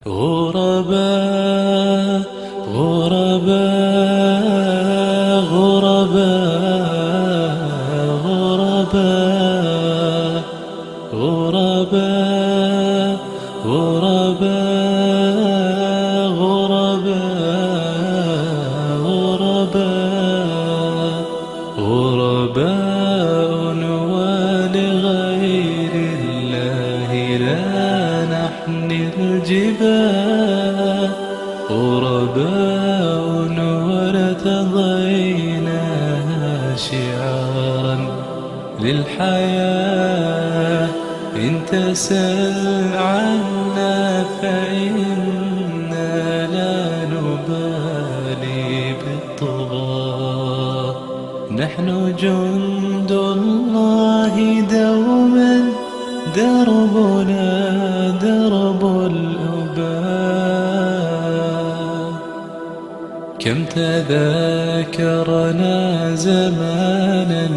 غرباء غرباء غرباء غرباء غرباء غرباء غرباء غرباء ولغير الله لا نحمل الجبال غرباء وارتضيناها شعارا للحياة إن تسل عنا فإنا لا نبالي بالطغاة نحن جند الله دوما دربنا درب الأباء كم تذاكرنا زمانا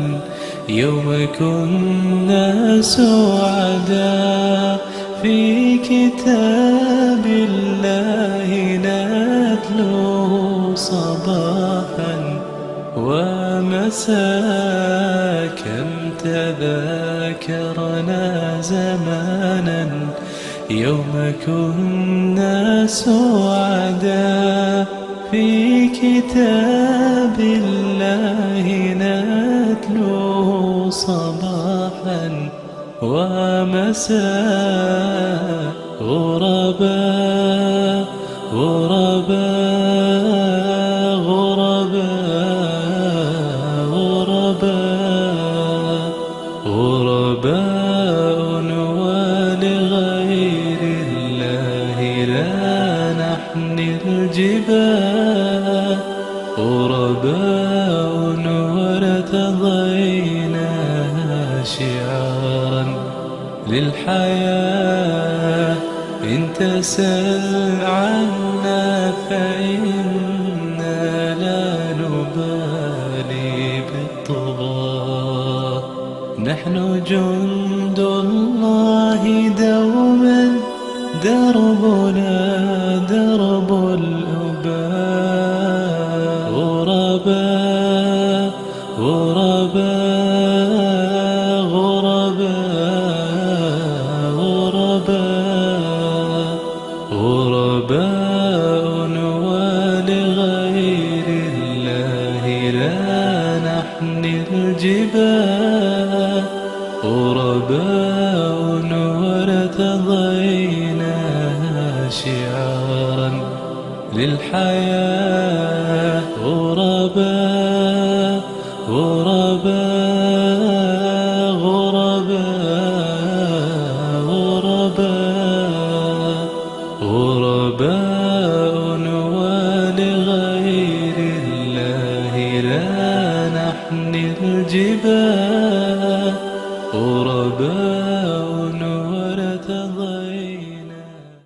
يوم كنا سعداء في كتاب الله نتلوه صباحا ومساء كم تذاكرنا زمانا يوم كنا سعداء في كتاب الله نتلوه صباحا ومساء غرباء غرباء غرباء غرباء غرباء ولغير الله لا نحمل الجبال غرباء وارتضيناها شعارا للحياة إن تسل عنا فإنا لا نبالي بالطغاة نحن جند الله دوما دربنا درب الأباء غرباء غرباء غرباء غرباء غرباء ولغير الله لا نحمل الجبال غرباء وارتضيناها شعارا للحياة غرباء غرباء غرباء غرباء غرباء ولغير الله لا نحمل الجبال غرباء